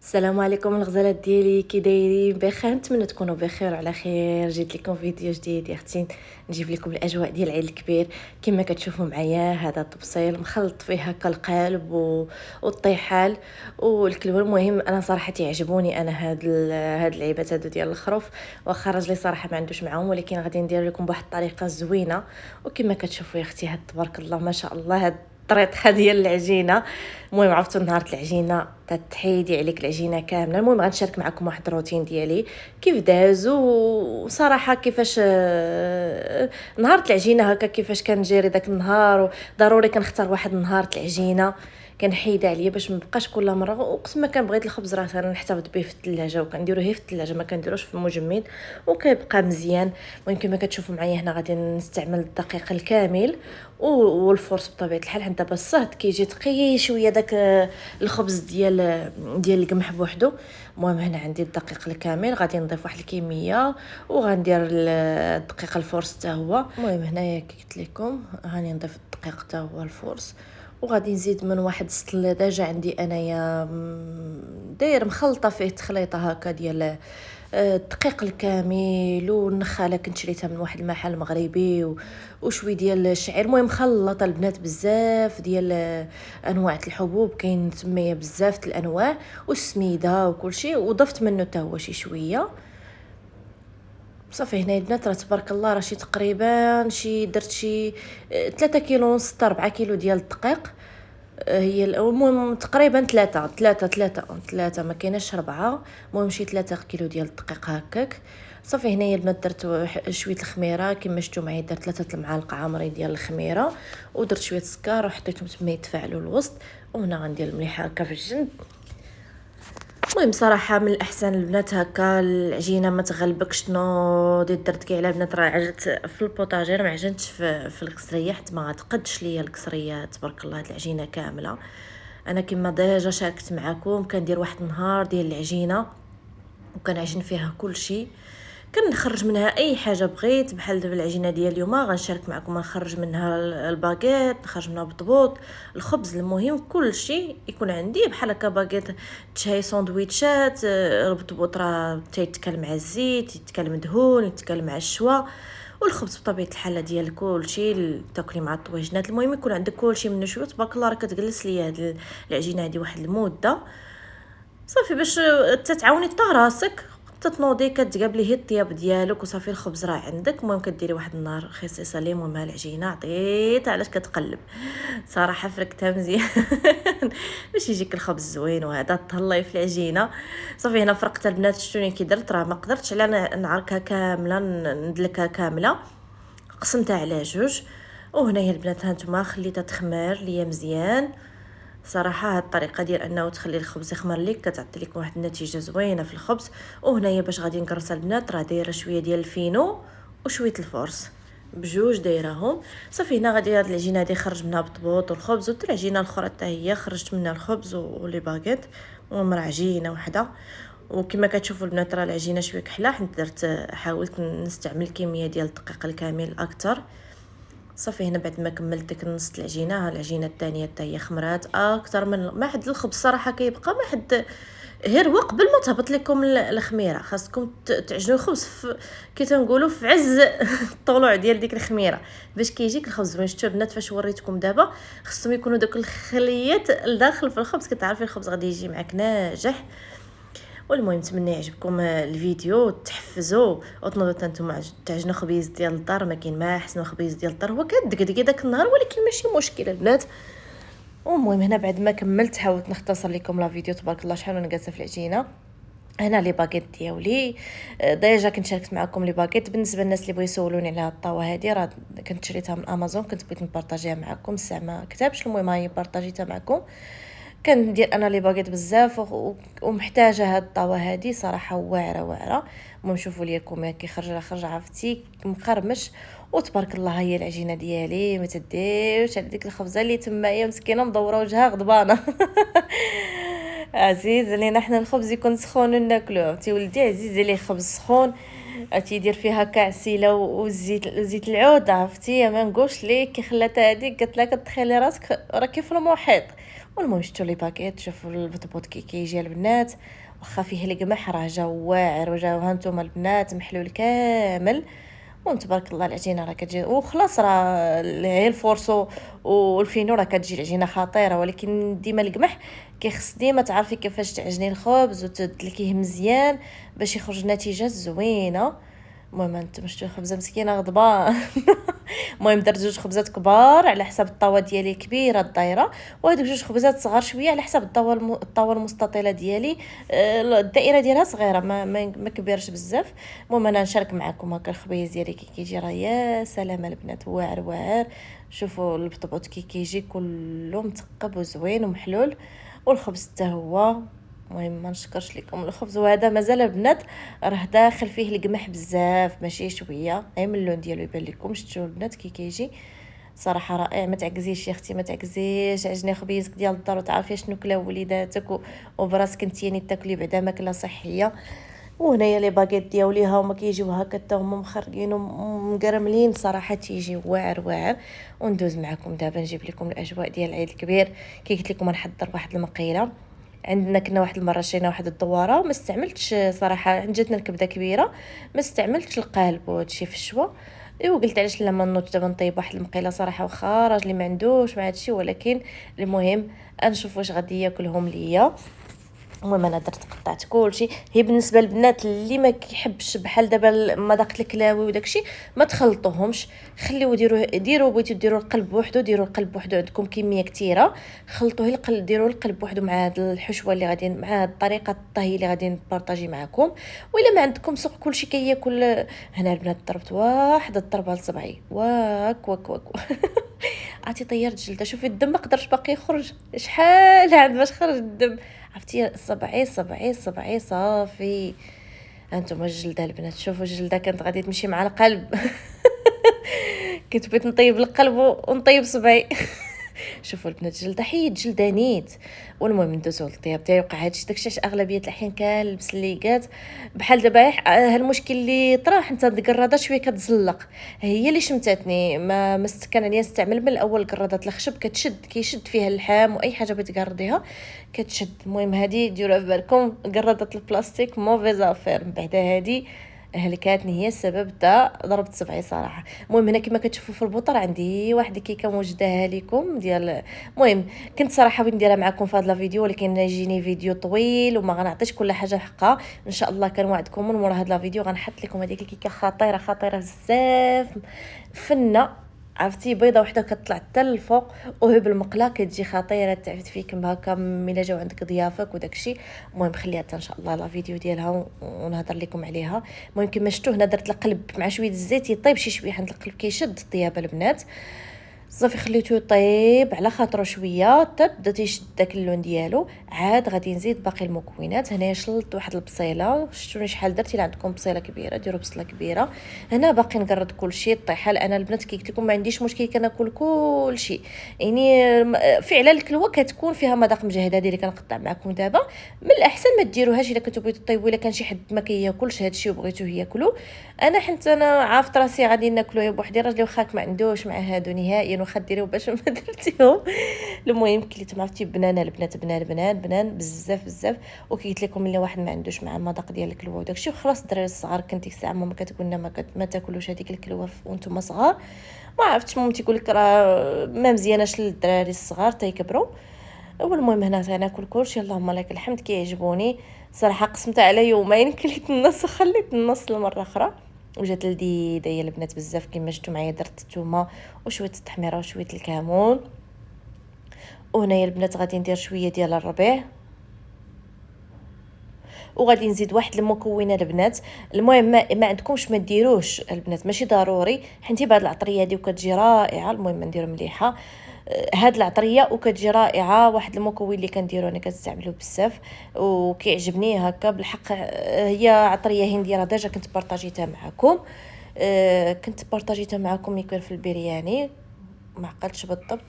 السلام عليكم الغزالات ديالي، كي دايرين؟ بخير، نتمنى تكونوا بخير وعلى خير. جيت لكم فيديو جديد يا اختي، نجيب لكم الاجواء ديال العيد الكبير. كما كتشوفوا معايا هذا الطبسيل مخلط فيه هكا القالب والطيحال والكلوه. المهم انا صراحه يعجبوني انا هاد العيبات هادو ديال الخروف، واخا راجلي صراحه ما عندوش معاهم، ولكن غادي ندير لكم بواحد الطريقه زوينه. وكما كتشوفوا يا اختي، هاد تبارك الله ما شاء الله، هاد الطريقه ديال العجينه. المهم عرفتوا نهار العجينه تتحيدي عليك العجينه كامله. المهم غنشارك معكم واحد الروتين ديالي كيف داز، وصراحه كيفاش نهار العجينه هكا كيفاش كنجيري داك النهار. وضروري كنختار واحد نهار العجينه كنحيدها عليا باش ما بقاش كل مره. وقت ما كان بغيت الخبز راه كنحتفظ به في الثلاجه، وكنديروه غير في الثلاجه، ما كنديروش في المجمد، وكيبقى مزيان. المهم كما كتشوفوا معايا هنا غادي نستعمل الدقيق الكامل والفورس بطبيعه الحال، حتى دابا الصهد كيجي ثقيل شويه داك الخبز ديال القمح بوحدو. المهم هنا عندي الدقيق الكامل، غادي نضيف واحد الكميه وغندير الدقيق الفورس حتى هو. المهم هنايا كي قلت لكم غادي نضيف الدقيق حتى هو الفورس، وغادي نزيد من واحد السطل ديجا عندي انايا داير مخلطه فيه تخليطه هكا ديال الدقيق الكامل والنخاله كنت شريتها من واحد المحل مغربي، وشوي ديال الشعير. المهم مخلطه البنات بزاف ديال انواع الحبوب، كاين تميه بزاف الانواع والسميده وكل شيء، وضفت منه حتى هو شي شويه. صافي هنا البنات راه تبارك الله راه شي تقريبا درت شي 3 كيلو ونص حتى 4 كيلو ديال الدقيق. هي المهم تقريبا ثلاثة ما كايناش 4. المهم شي 3 كيلو ديال الدقيق هكاك. صافي هنايا البنات درت شويه الخميره كما شفتوا معايا، درت 3 المعالق عامرين ديال الخميره، ودرت شويه السكر وحطيتهم تما يتفاعلوا الوسط. وهنا غندير المليحه هكا في الجنب. المهم صراحه من الاحسن البنات هكا العجينه ما تغلبكش تنوضي. درت كاع على البنات راه عجنت في البوطاجير، ما عجنتش في القصريه حيت ما غتقدش ليا القصريه تبارك الله. هاد العجينه كامله انا كما ديجا شاركت معكم كندير واحد النهار ديال العجينه وكنعجن فيها كل شيء، كنخرج منها اي حاجه بغيت. بحال دابا العجينه ديال اليوم غنشارك معكم، نخرج منها الباغيت، نخرج منها بطبوط الخبز. المهم كل شيء يكون عندي بحال هكا باغيت تشاي ساندويتشات، البطبوط راه تيتكل مع الزيت، يتكل مدهون، يتكل مع الشوا، والخبز بطبيعه الحال ديال كل شيء تاكلي مع الطويجنات. المهم يكون عندك كل شيء منه شويه تبارك الله. راه كتجلس ليا هاد العجينه هذه واحد المده صافي باش تتعاوني حتى راسك تتنوضي كتقابلي هي الطياب ديالك وصافي الخبز راه عندك. المهم كديري واحد النهار خصيصه ليه. المهم العجينه عطيتها علاش كتقلب، صراحه فركتها مزيان باش يجيك الخبز زوين. وهذا تهلاي في العجينه. صافي هنا فرقت البنات، شتوني كي درت راه ما قدرتش على نعركها كامله ندلكها كامله، قسمتها على جوج. وهنايا البنات هانتوما خليتها تخمر ليا مزيان. صراحه هاد الطريقه ديال انه تخلي الخبز يخمر لك كتعطي لك واحد النتيجه زوينه في الخبز. وهنايا باش غادي نقرصها البنات راه دايره شويه ديال الفينو وشويه الفورس بجوج دايرهم. صافي هنا غادي هاد العجينه هادي خرج منها بطبوط والخبز، وحتى العجينه الاخرى حتى هي خرجت منها الخبز ولي باغيت. المهم راه عجينه وحده. وكما كتشوفوا البنات راه العجينه شويه كحله حيت حاولت نستعمل كميه ديال الدقيق الكامل اكثر. صافي هنا بعد ما كملت ديك النص العجينه، ها العجينه الثانيه حتى هي خمرات اكثر من ما حد الخبز صراحه كيبقى ما حد غير هو قبل ما تهبط لكم الخميره. خاصكم تعجنوا الخبز كي تنقولوا في عز الطلوع ديال ديك الخميره باش كيجيك الخبز زوين. شفتوا البنات فاش وريتكم دابا خصهم يكونوا دوك الخليات لداخل في الخبز، كتعرفي الخبز غادي يجي معك ناجح. والمهم نتمنى يعجبكم الفيديو، تحفزوا وتنوضوا نتوما تعجنوا خبيز ديال الدار. ما كاين ما احسن خبيز ديال الدار، هو كدقدقي داك النهار ولكن ماشي مشكل البنات. المهم هنا بعد ما كملت حاولت نختصر لكم لا فيديو. تبارك الله شحال وانا جالسه في العجينه. هنا لي باغيت ديالي ديجا كنت شاركت معكم لي باغيت. بالنسبه للناس اللي بغيو يسولوني على الطاوه هذه راه كنت شريتها من امازون، كنت بغيت نبارطاجيها معكم الساعه ما كتبش. المهم هي بارطاجيتها معكم. كندير انا لي باغيت بزاف ومحتاجه هاد الطاوه هذه صراحه واعره. المهم شوفوا لي الكم خرج عرفتي مقرمش. وتبارك الله هي العجينه ديالي ما تديرش على ديك الخبزه اللي تما هي مسكينه مدوره وجهها غضبانه عزيز علينا حنا الخبز يكون سخون ناكلوه. تي ولدي عزيز عليه خبز سخون تيدير فيها كعسيله وزيت العود عرفتي. ما نقولش ليك كي خلاتها هذيك قالت لها كتخيلي راسك راه كيف المحيط والمهم شفتوا لي باكيت، شوفوا البطبوط كي كيجي البنات، واخا فيه القمح راه جا واعر، وجاو ها نتوما البنات محلول كامل. تبارك الله العجينه راه كتجي وخلاص، راه هي الفورسو والفينو راه كتجي العجينه خطيره، ولكن ديما القمح كيخص ديما تعرفي كيفاش تعجني الخبز وتدلكيه مزيان باش يخرج نتيجه زوينه. المهم انتم شفتوا الخبزه مسكينه غضبان. المهم درت جوج خبزات كبار على حساب الطاوه ديالي كبيره الدايره، وهذوك جوج خبزات صغار شويه على حساب الطاوه المستطيله ديالي. الدائره ديالها صغيره ما كبيرش بزاف. المهم انا نشارك معكم هكا الخبيز ديالي كي كيجي، راه يا سلام البنات، واعر واعر. شوفوا البطبوط كي كيجي كله مثقب وزوين ومحلول، والخبز حتى هو. المهم ما نشكرش لكم الخبز، وهذا مازال البنات راه داخل فيه القمح بزاف ماشي شويه، غير من اللون ديالو يبان لكم. شفتوا البنات كي كيجي صراحه رائع. ما تعكزيش يا اختي، ما تعكزيش، عجني خبيزك ديال الدار وتعرفي شنو كلاو وليداتك وبراسك نتيني تاكلي بعدا ماكله صحيه. وهنايا لي باغيت ديالي ها هما كيجيو هكا حتى هما مخرجين ومقرملين صراحه، تيجي واعر واعر. وندوز معكم دابا نجيب لكم الاجواء ديال العيد الكبير. كي قلت لكم نحضر واحد المقيله. عندنا كنا واحد المره شرينا واحد الدواره، ما استعملتش صراحه، جاتنا الكبده كبيره ما استعملتش القالب وهادشي في الشوا. ايوا قلت علاش لا ما نوض دابا نطيب واحد المقيله صراحه، واخا راجلي ما عندوش مع هادشي، ولكن المهم نشوف واش غادي ياكلهم ليا. المهم انا درت قطعت كلشي. هي بالنسبه للبنات اللي ما كيحبش بحال دابا مذاق الكلاوي وداكشي ما تخلطوهمش، خليو ديروا بغيتو ديروا القلب وحده، ديروا القلب وحده، عندكم كميه كثيره خلطوه القلب، ديروا القلب وحده مع هاد الحشوه اللي غادي مع هاد طريقه الطهي اللي غادي نبارطاجي معكم. والا ما عندكم سوق كلشي كياكل. هنا البنات ضربت واحد الضربه لصبعي، واك واك واك. عرفتي طيرت جلده، شوفي الدم ما قدرش باقي يخرج، شحال عاد باش خرج الدم. عرفتي صبعي صافي. هانتوما الجلده البنات، شوفوا الجلده كانت غادي تمشي مع القلب. كنت بغيت نطيب القلب ونطيب صبعي. شوفوا البنات جلده حيد جلده نيت. والمهم ندوزو للطياب تاعي. وقع هادشي داكشي علاش اغلبيه الاحيان كنلبس الليقات بحال دابا. هالمشكل اللي طرح انت القراده شويه كتزلق، هي اللي شمتاتني. ما استكان عليا نستعمل من الاول قرادات الخشب، كيشد فيها اللحام واي حاجه بغيتي تقرديها كتشد. المهم هذه ديروها في بالكم، قرادات البلاستيك موفيز افير. من بعد هذه هلكاتني، هي السبب تاع ضربت صبعي صراحه. المهم هنا كما كتشوفوا في البوطر عندي واحد الكيكه موجداها لكم ديال. المهم كنت صراحه بغيت نديرها معكم في هذا الفيديو، ولكن يجيني فيديو طويل وما غنعطيش كل حاجه حقها. ان شاء الله كنوعدكم من مورا هذا الفيديو غنحط لكم هذيك الكيكه خطيره خطيره بزاف، فنه. عرفتي بيضه وحده كتطلع حتى للفوق، وهي بالمقله كتجي خطيره. تعبت فيكم هكا ملي جاو عندك ضيافك وداكشي. المهم خليها حتى ان شاء الله لا فيديو ديالها ونهضر لكم عليها. المهم كما شفتوا هنا درت القلب مع شويه الزيت يطيب شي شويه، حيت القلب كيشد الطياب البنات. صافي خليته يطيب على خاطرو شويه حتى بدا تيشد داك اللون ديالو. عاد غادي نزيد باقي المكونات. هنايا شلت واحد البصيله، شفتوني شحال درت. الا عندكم بصيله كبيره ديروا بصله كبيره. هنا باقي نقرد كلشي الطيحه. انا البنات كي قلت لكم ما عنديش مشكل كناكل كلشي، يعني فعلا الكلوه كتكون فيها مذاق مجهد. هذه اللي كنقطع معكم دابا من الاحسن ما ديروهاش الا كنتو بغيتو طيبوا. الا كان شي حد ما كياكلش هادشي وبغيتوه ياكلو، انا حنت انا عارفه راسي غادي ناكلو بوحدي، راجلي واخاك ما عندوش مع هادو نهائيا، واخا ديريو باش ما درتيهم. المهم كليت عرفتي بنانه البنات، بنان بزاف بزاف. وكي قلت لكم اللي واحد ما عندوش مع المذاق ديال الكلوه وداكشي، وخلاص الدراري الصغار كنت ديك الساعه ماما كتقول لنا ما تاكلوش هذيك الكلوه وانتم صغار. ما عرفتش ماما تيقول لك راه ما مزياناش للدراري الصغار تيكبروا. المهم هنا تناكل كلشي اللهم لك الحمد كيعجبوني صراحه. قسمتها على يومين، كليت النص وخليت النص لمره اخرى، وجات لذيذه يا البنات بزاف. كما شفتوا معايا درت الثومه وشويه التحميره وشويه الكمون. وهنايا البنات غادي ندير شويه ديال الربيع، وغادي نزيد واحد المكونه البنات. المهم ما عندكمش ما ديروش البنات، ماشي ضروري، حيت بهاد العطريه هذه وكتجي رائعه. المهم نديرو مليحه هاد العطريه وكتجي رائعه. واحد المكون اللي كنديرو انا كنستعملو بزاف وكيعجبني هكا بالحق، هي عطريه هنديه راه ديجا كنت بارطاجيتها معكم. كنت بارطاجيتها معكم يكون في البرياني، ما عقلتش بالضبط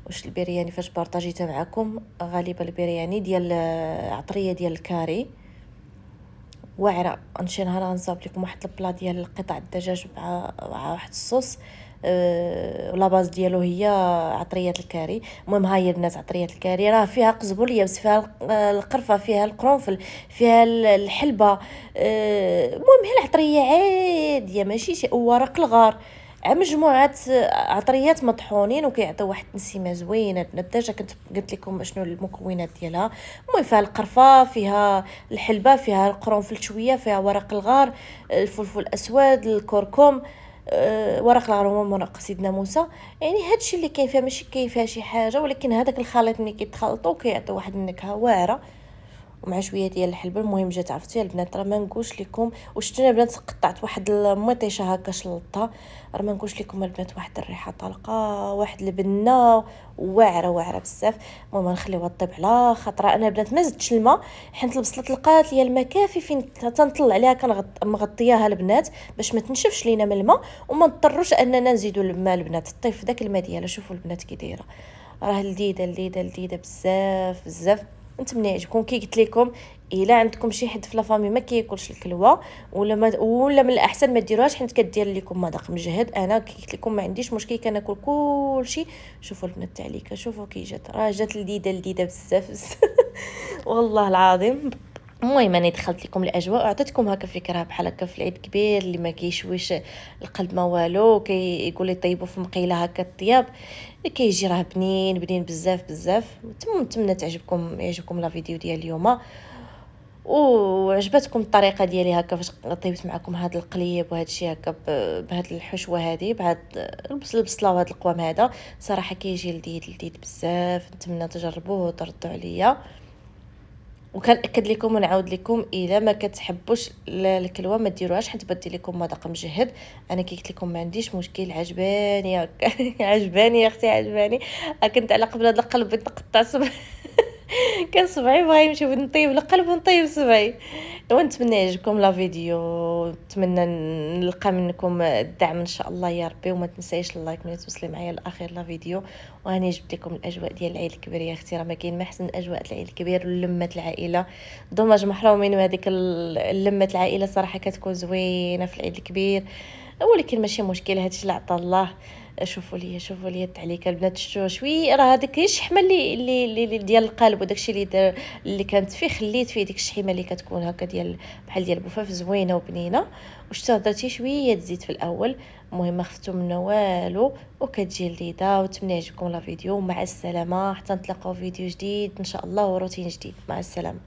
واش البرياني فاش بارطاجيتها معكم. غالبا البرياني ديال عطريه ديال الكاري واعره. نمشي نهار غنصاوب لكم واحد البلا ديال قطع الدجاج مع واحد الصوص لا باز ديالو هي عطريات الكاري. المهم ها هي البنات عطريات الكاري راه فيها قزبر اليابس، فيها القرفه، فيها القرنفل، فيها الحلبه. المهم هي العطريه عاديه ماشي شي ورق الغار، مجموعه عطريات مطحونين وكيعطيو واحد النسيمه زوينه. البنات ديجا كنت قلت لكم شنو المكونات ديالها. المهم فيها القرفه، فيها الحلبه، فيها القرنفل شويه، فيها ورق الغار، الفلفل الاسود، الكركم، ورق الغار ومرق سيدنا موسى. يعني هادشي اللي كاين فيها، ماشي كاين فيها شي حاجه، ولكن هذاك الخليط ملي كيتخلطوا كيعطي واحد النكهه واعره ومع شويه ديال الحلبه. المهم جات عرفتي البنات راه ما نقولش لكم. وشتونا البنات قطعت واحد المطيشه هكا شلطها، راه ما نقولش لكم البنات واحد الريحه طلقه، واحد البنه واعره بزاف. المهم نخليوها طيب على خاطر انا البنات ما زدتش الماء، حيت البصله لقات ليا الماء كافي فين تنطلع عليها مغطياها البنات باش ما تنشفش لينا من الماء وما نضطروش اننا نزيدوا الماء البنات طيف داك الماء ديالها. شوفوا البنات كي دايره، راه لذيذه بزاف. نتمنى يعجبكم. كي قلت لكم الا عندكم شي حد في لافامي ما كياكلش الكلوه ولا من الاحسن ما ديروهاش، حيت كدير لكم مذاق مجهد. انا كي قلت لكم ما عنديش مشكل كناكل كلشي. شوفوا البنات تاع شوفوا كي جات، راه جات لذيذه بزاف والله العظيم. المهم انا دخلت لكم الاجواء وعطيتكم هكا فكره بحال هكا في العيد كبير اللي ما كيشويش القلب ما والو، كيقول لي طيبوا في مقيله هكا الطياب كيجي راه بنين بزاف. نتمنى يعجبكم لا فيديو ديال اليوم وعجبتكم الطريقه ديالي هكا فاش طيبت معكم هذا القليب وهذا الشيء هكا بهاد الحشوه هذه بهاد البصله وهاد القوام هذا. صراحه كيجي لذيذ بزاف. نتمنى تجربوه وتردوا عليا. وكنأكد لكم ونعاود لكم الا ما كتحبوش الكلوه ما ديروهاش حيت بدي لكم مذاق مجهد. انا كي قلت لكم ما عنديش مشكل، عجباني عجباني يا اختي عجباني. كنت على قبل هذا القلب نقطع كان صبعي بغا يمشي نطيب القلب ونطيب صبعي. ونتمنى يعجبكم لا فيديو، نتمنى نلقى منكم الدعم ان شاء الله يا ربي. وما تنسايش اللايك ملي توصلي معايا لاخر لا فيديو. وهاني جبت لكم الاجواء ديال العيد الكبير يا اختي، راه ما كاين ما احسن اجواء العيد الكبير ولمه العائله. دوماج محرومين من هذيك لمه العائله، صراحه كتكون زوينه في العيد الكبير. ولكن ماشي مشكل، هادشي اللي عطا الله. شوفوا لي التعليكه البنات، شفتوا شويه راه هذيك الشحمه اللي ديال القلب وداكشي اللي دار اللي كانت فيه خليت فيه ديك الشحيمه اللي كتكون هكا ديال بحال ديال البفاف زوينه وبنينه. وشتو درتي شويه الزيت في الاول. المهم ما خفتو منه والو وكتجي لذيذه. وتمنى يعجبكم لا فيديو. مع السلامه حتى نتلاقاو فيديو جديد ان شاء الله وروتين جديد. مع السلامه.